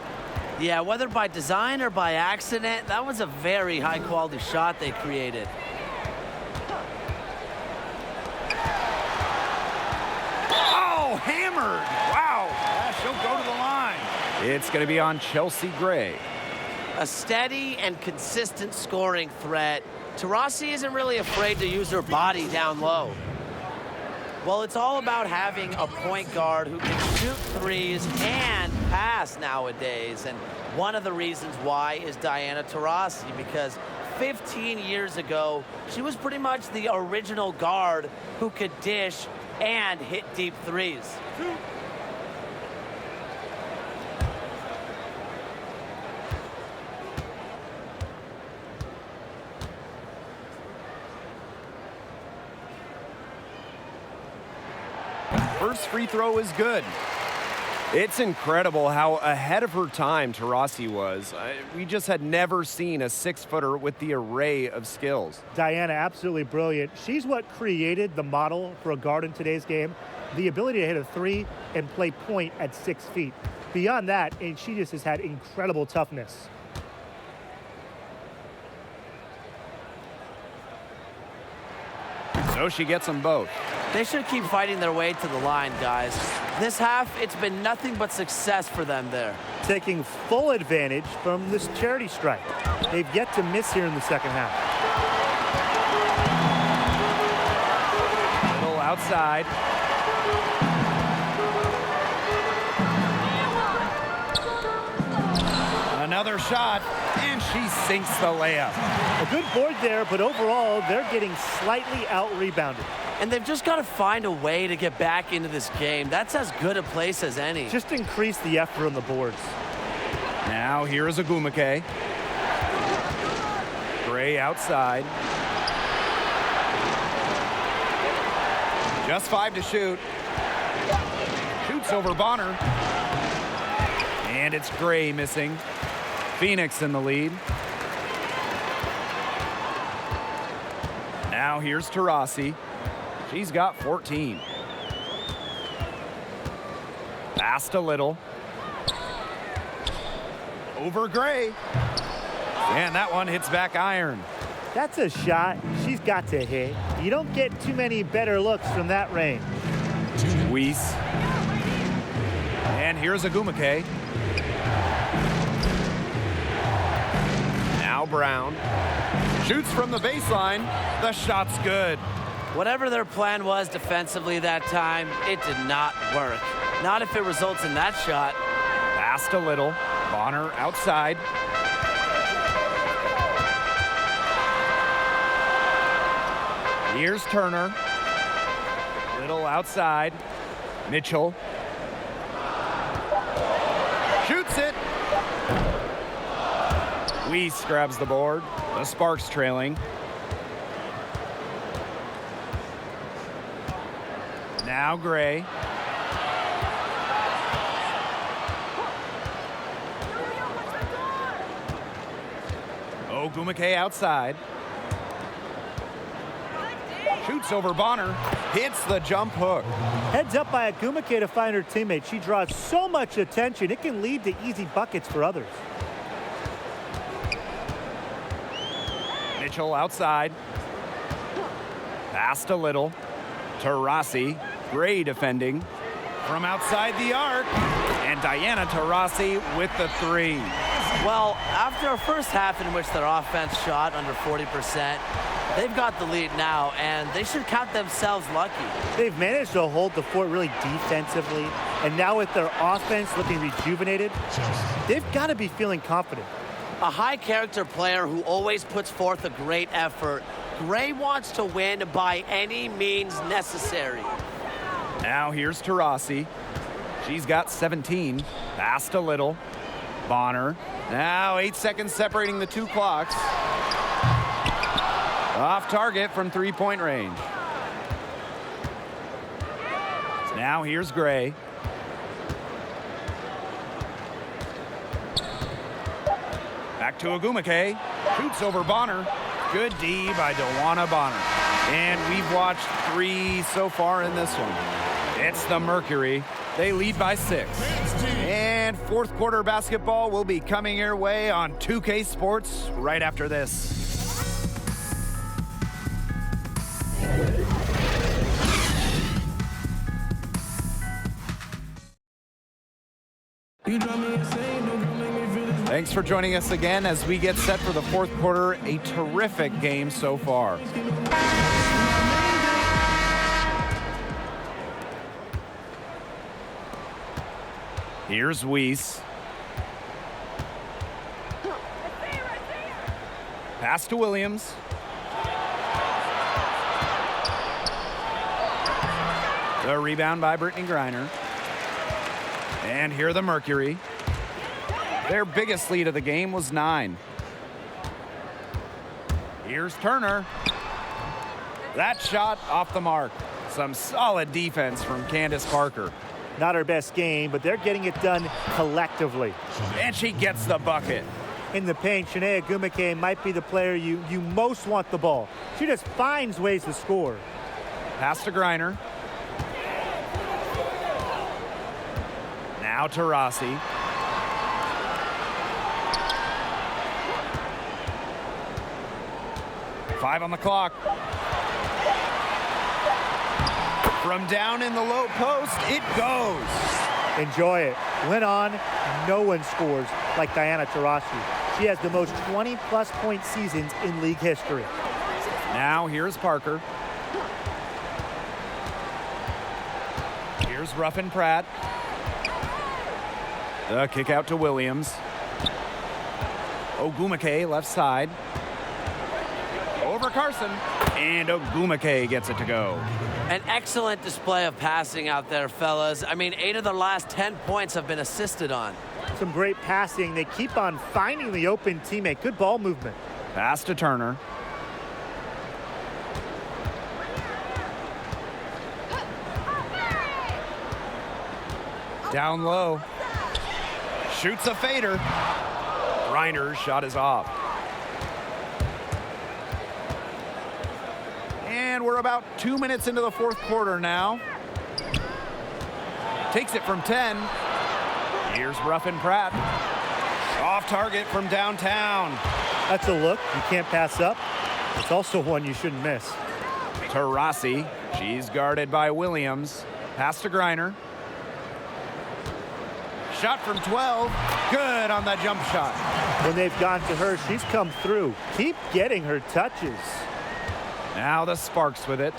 Yeah, whether by design or by accident, that was a very high-quality shot they created. Oh, hammered! Wow, she'll go to the line. It's going to be on Chelsea Gray. A steady and consistent scoring threat. Taurasi isn't really afraid to use her body down low. Well, it's all about having a point guard who can shoot threes and pass nowadays. And one of the reasons why is Diana Taurasi, because 15 years ago, she was pretty much the original guard who could dish and hit deep threes. First free throw is good. It's incredible how ahead of her time Taurasi was. We just had never seen a 6-footer with the array of skills. Diana, absolutely brilliant. She's what created the model for a guard in today's game. The ability to hit a three and play point at 6 feet. Beyond that, and she just has had incredible toughness. So she gets them both. They should keep fighting their way to the line, guys. This half, it's been nothing but success for them there. Taking full advantage from this charity strike. They've yet to miss here in the second half. Little outside. Another shot, and she sinks the layup. A good board there, but overall, they're getting slightly out-rebounded. And they've just got to find a way to get back into this game. That's as good a place as any. Just increase the effort on the boards. Now here is Agumake. Gray outside. Just 5 to shoot. Shoots over Bonner. And it's Gray missing. Pheonix in the lead. Now here's Taurasi. She's got 14. Passed a little. Over Gray. And that one hits back iron. That's a shot she's got to hit. You don't get too many better looks from that range. Weiss. And here's Agumake. Now Brown. Shoots from the baseline. The shot's good. Whatever their plan was defensively that time, it did not work. Not if it results in that shot. Passed a little. Bonner outside. Here's Turner. Little outside. Mitchell. Shoots it. Weiss grabs the board. The Sparks trailing. Now Gray. Agumake outside. Shoots over Bonner. Hits the jump hook. Heads up by Agumake to find her teammate. She draws so much attention, it can lead to easy buckets for others. Mitchell outside. Passed a little. Taurasi. Gray defending. From outside the arc. And Diana Taurasi with the 3. Well, after a first half in which their offense shot under 40%, they've got the lead now, and they should count themselves lucky. They've managed to hold the fort really defensively, and now with their offense looking rejuvenated, they've got to be feeling confident. A high-character player who always puts forth a great effort. Gray wants to win by any means necessary. Now here's Taurasi. She's got 17. Passed a little. Bonner. Now 8 seconds separating the 2 clocks. Off target from 3-point range. Now here's Gray. Back to Agumake. Shoots over Bonner. Good D by DeWanna Bonner. And we've watched 3 so far in this one. It's the Mercury. They lead by 6. And fourth quarter basketball will be coming your way on 2K Sports right after this. Thanks for joining us again as we get set for the fourth quarter. A terrific game so far. Here's Weiss. Pass to Williams. The rebound by Brittany Griner. And here the Mercury. Their biggest lead of the game was 9. Here's Turner. That shot off the mark. Some solid defense from Candace Parker. Not her best game, but they're getting it done collectively. And she gets the bucket. In the paint, Shanae Agumake might be the player you most want the ball. She just finds ways to score. Pass to Griner. Now Taurasi. Five on the clock. From down in the low post, it goes. Enjoy it. Went on. No one scores like Diana Taurasi. She has the most 20-plus point seasons in league history. Now here's Parker. Here's Ruffin Pratt. The kick out to Williams. Ogumake left side. Over Carson. And Ogumake gets it to go. An excellent display of passing out there, fellas. I mean, 8 of the last 10 points have been assisted on. Some great passing. They keep on finding the open teammate. Good ball movement. Pass to Turner. Down low. Shoots a fader. Reiner's shot is off. And we're about 2 minutes into the fourth quarter now. Takes it from 10. Here's Ruffin Pratt. Off target from downtown. That's a look you can't pass up. It's also one you shouldn't miss. To Rossi. She's guarded by Williams. Pass to Griner. Shot from 12. Good on the jump shot. When they've gone to her, she's come through. Keep getting her touches. Now the Sparks with it.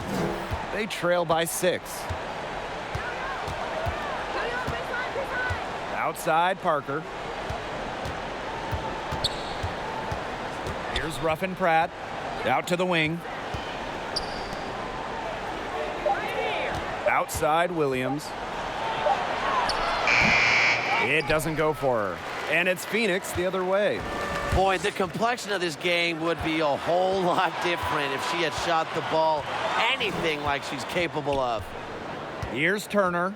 They trail by 6. Outside Parker. Here's Ruffin Pratt. Out to the wing. Outside Williams. It doesn't go for her. And it's Pheonix the other way. Boy, the complexion of this game would be a whole lot different if she had shot the ball anything like she's capable of. Here's Turner.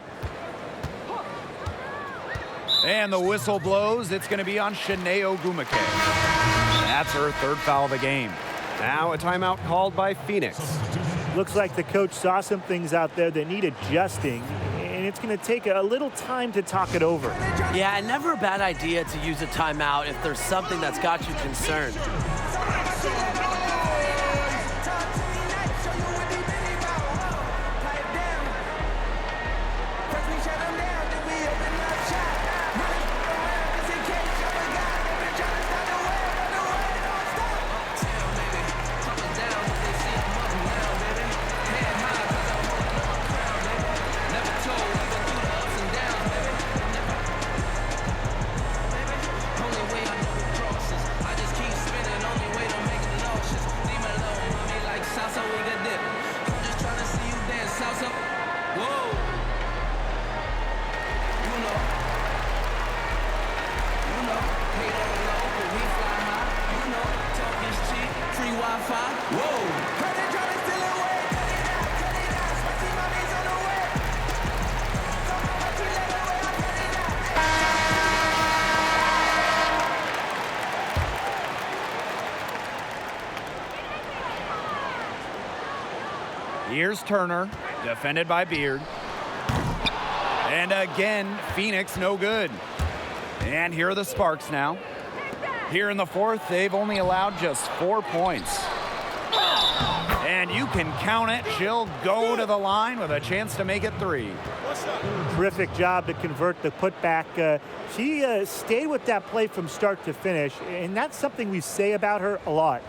And the whistle blows. It's going to be on Shanae Ogumake. That's her third foul of the game. Now a timeout called by Pheonix. Looks like the coach saw some things out there that need adjusting, and it's going to take a little time to talk it over. Yeah, never a bad idea to use a timeout if there's something that's got you concerned. Here's Turner, defended by Beard. And again, Pheonix no good. And here are the Sparks now. Here in the fourth, they've only allowed just 4 points. And you can count it. She'll go to the line with a chance to make it 3. Terrific job to convert the putback. She stayed with that play from start to finish, and that's something we say about her a lot.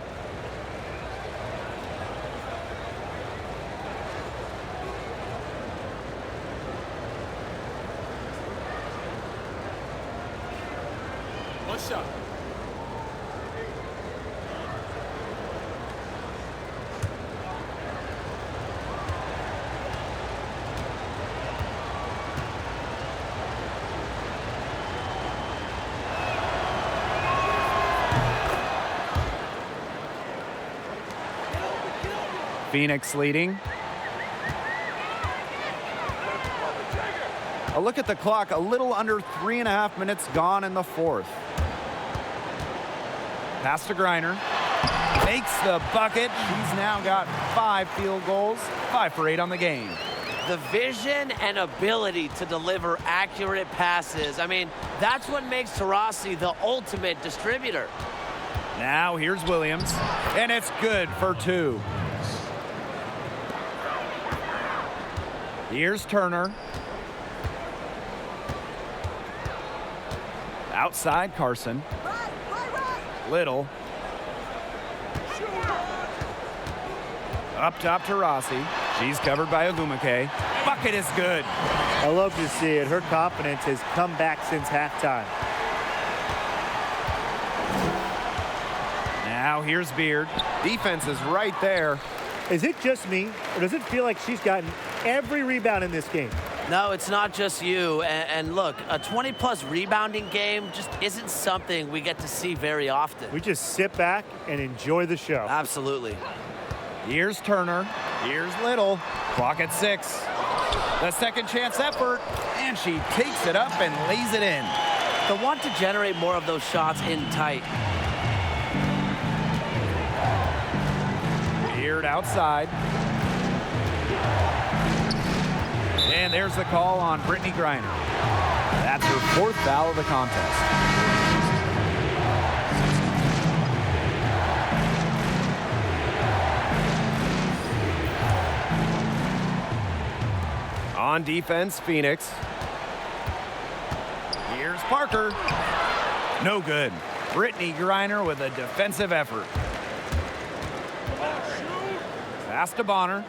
Shot. Pheonix leading. A look at the clock, a little under 3.5 minutes gone in the fourth. Pass to Griner. Makes the bucket. She's now got 5 field goals, 5 for 8 on the game. The vision and ability to deliver accurate passes. I mean, that's what makes Taurasi the ultimate distributor. Now here's Williams, and it's good for 2. Here's Turner. Outside Carson. Little. Up top to Rossi. She's covered by Ogumake. Bucket is good. I love to see it. Her confidence has come back since halftime. Now here's Beard. Defense is right there. Is it just me, or does it feel like she's gotten every rebound in this game? No, it's not just you. And look, a 20-plus rebounding game just isn't something we get to see very often. We just sit back and enjoy the show. Absolutely. Here's Turner. Here's Little. Clock at 6. The second chance effort, and she takes it up and lays it in. They'll want to generate more of those shots in tight. Beard outside. And there's the call on Brittany Griner. That's her 4th foul of the contest. On defense, Pheonix. Here's Parker. No good. Brittany Griner with a defensive effort. Pass to Bonner.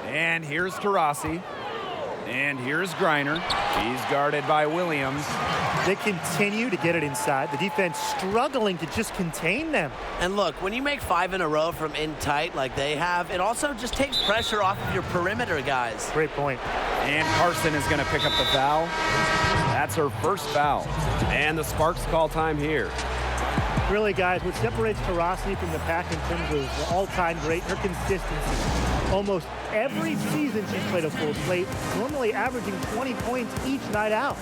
And here's Taurasi. And here's Griner. He's guarded by Williams. They continue to get it inside. The defense struggling to just contain them. And look, when you make 5 in a row from in tight like they have, it also just takes pressure off of your perimeter guys. Great point. And Carson is going to pick up the foul. That's her 1st foul. And the Sparks call time here. Really, guys, what separates Taurasi from the pack in terms of the all-time great, her consistency. Almost every season she's played a full slate, normally averaging 20 points each night out.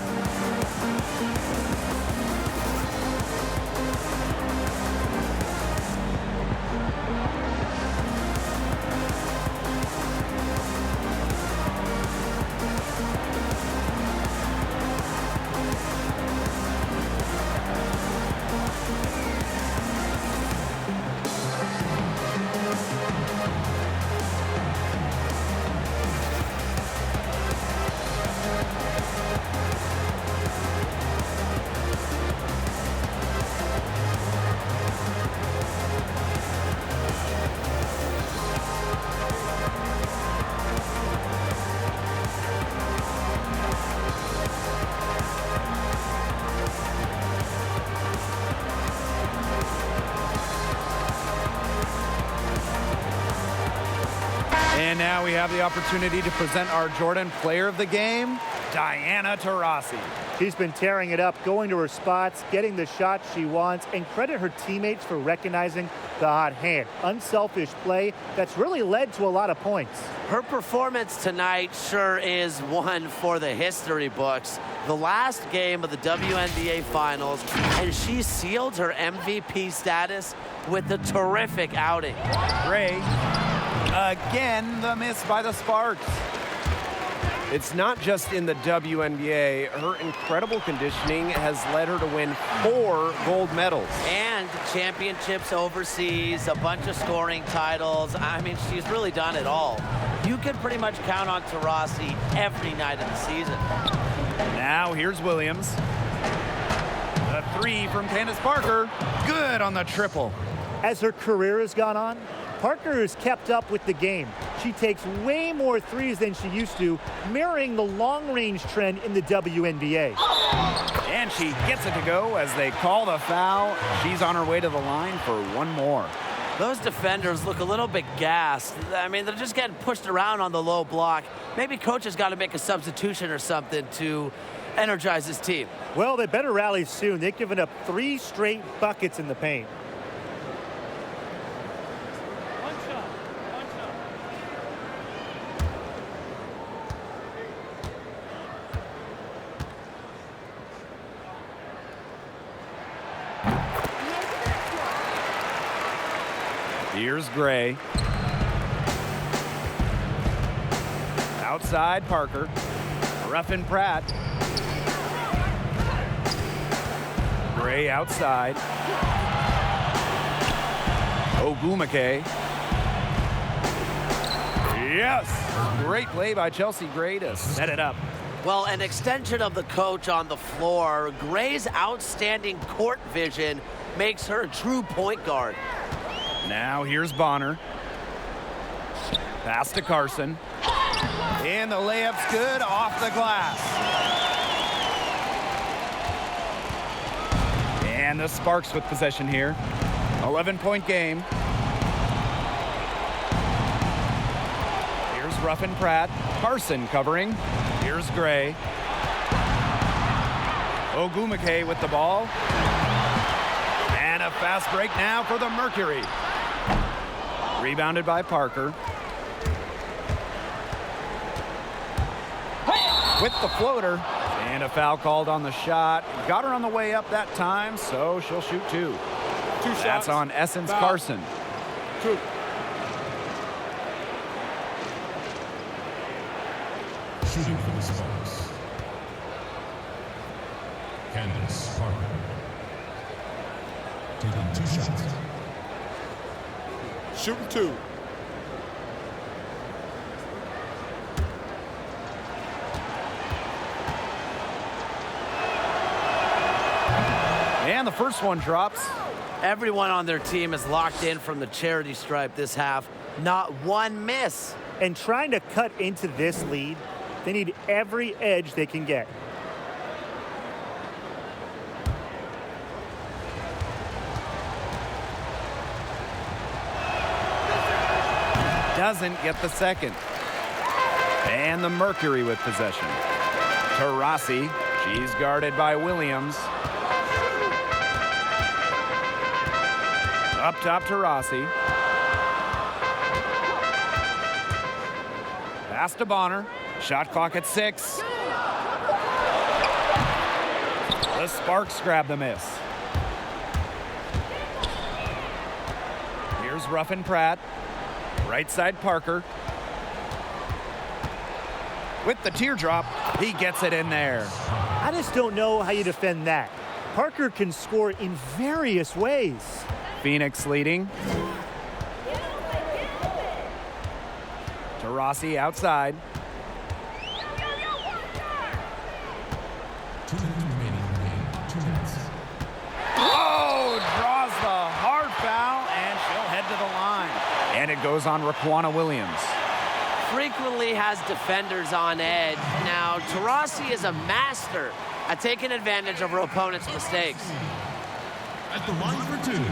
And now we have the opportunity to present our Jordan Player of the Game, Diana Taurasi. She's been tearing it up, going to her spots, getting the shots she wants, and credit her teammates for recognizing the hot hand. Unselfish play that's really led to a lot of points. Her performance tonight sure is one for the history books. The last game of the WNBA Finals, and she sealed her MVP status with a terrific outing. Gray, again, the miss by the Sparks. It's not just in the WNBA. Her incredible conditioning has led her to win 4 gold medals. And championships overseas, a bunch of scoring titles. I mean, she's really done it all. You can pretty much count on Taurasi every night of the season. Now here's Williams. The 3 from Candace Parker. Good on the triple. As her career has gone on, Parker has kept up with the game. She takes way more threes than she used to, mirroring the long-range trend in the WNBA. And she gets it to go as they call the foul. She's on her way to the line for 1 more. Those defenders look a little bit gassed. I mean, they're just getting pushed around on the low block. Maybe coach has got to make a substitution or something to energize his team. Well, they better rally soon. They've given up 3 straight buckets in the paint. Here's Gray. Outside Parker. Ruffin Pratt. Gray outside. Ogumake. Yes! Great play by Chelsea Gray to set it up. Well, an extension of the coach on the floor. Gray's outstanding court vision makes her a true point guard. Now here's Bonner. Pass to Carson. And the layup's good off the glass. And the Sparks with possession here. 11-point game. Here's Ruffin Pratt. Carson covering. Here's Gray. Ogumake with the ball. And a fast break now for the Mercury. Rebounded by Parker. With the floater. And a foul called on the shot. Got her on the way up that time, so she'll shoot two. That's on Essence Foul. Carson. Two. Shooting for the Sparks. Candace Parker. Taking 2 shots. Shooting two. And the first one drops. Everyone on their team is locked in from the charity stripe this half. Not one miss. And trying to cut into this lead, they need every edge they can get. Doesn't get the second. And the Mercury with possession. Taurasi. She's guarded by Williams. Up top, Taurasi. Pass to Bonner. Shot clock at 6. The Sparks grab the miss. Here's Ruffin Pratt. Right side, Parker. With the teardrop, he gets it in there. I just don't know how you defend that. Parker can score in various ways. Pheonix leading. Taurasi outside. 2 minutes remaining in the game. 2 minutes. Oh, draws the hard foul, and she'll head to the line. And it goes on Raquana Williams. Frequently has defenders on edge. Now, Taurasi is a master at taking advantage of her opponent's mistakes. At the line for 2.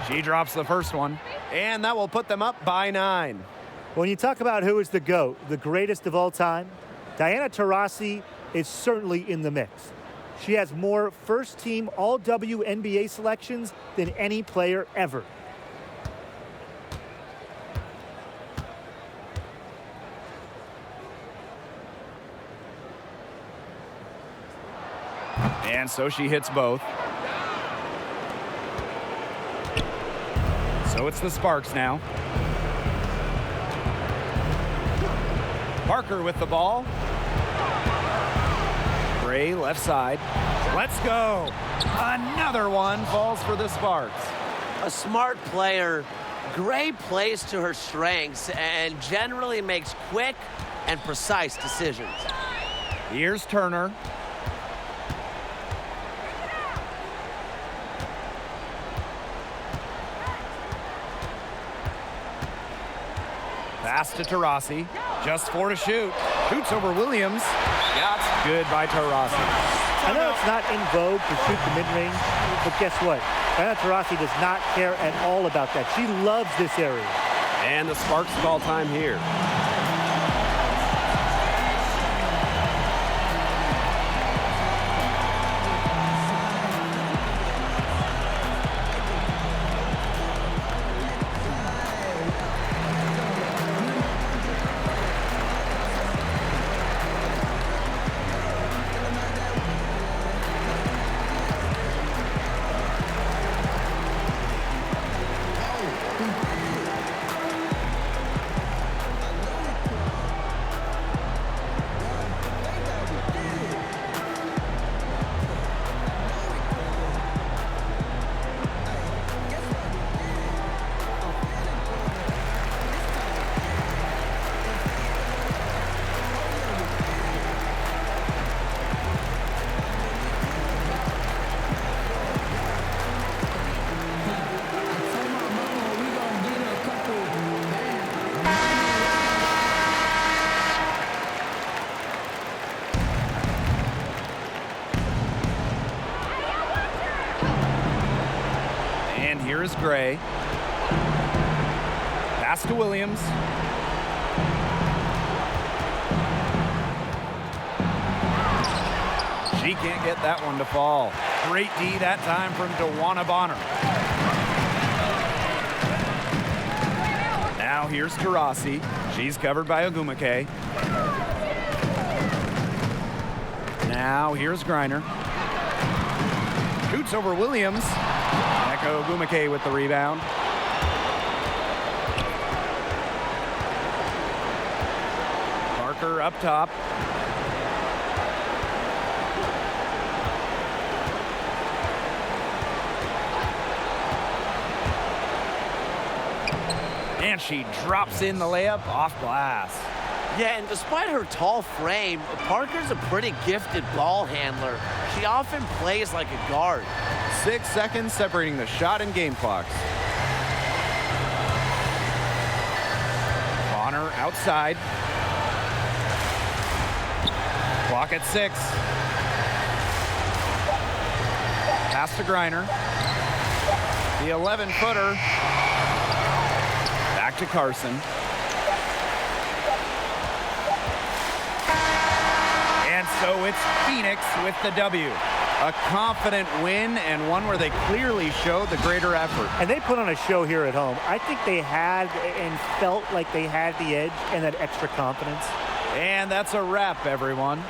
She drops the first one, and that will put them up by 9. When you talk about who is the GOAT, the greatest of all time, Diana Taurasi is certainly in the mix. She has more first-team All-WNBA selections than any player ever. And so she hits both. So it's the Sparks now. Parker with the ball. Gray left side. Let's go. Another one falls for the Sparks. A smart player, Gray plays to her strengths and generally makes quick and precise decisions. Here's Turner. Pass to Taurasi. Just 4 to shoot. Shoots over Williams. Shots good by Taurasi. I know it's not in vogue to shoot the mid-range, but guess what? Diana Taurasi does not care at all about that. She loves this area. And the Sparks call time here. And here is Gray. Pass to Williams. She can't get that one to fall. Great D that time from Dewana Bonner. Now here's Taurasi. She's covered by Ogumake. Now here's Griner. Shoots over Williams. Neko Ogumake with the rebound. Parker up top. And she drops in the layup off glass. Yeah, and despite her tall frame, Parker's a pretty gifted ball handler. She often plays like a guard. 6 seconds separating the shot and game clocks. Bonner outside. Clock at 6. Pass to Griner. The 11-footer. Back to Carson. And so it's Pheonix with the W. A confident win and one where they clearly showed the greater effort. And they put on a show here at home. I think they had and felt like they had the edge and that extra confidence. And that's a wrap, everyone.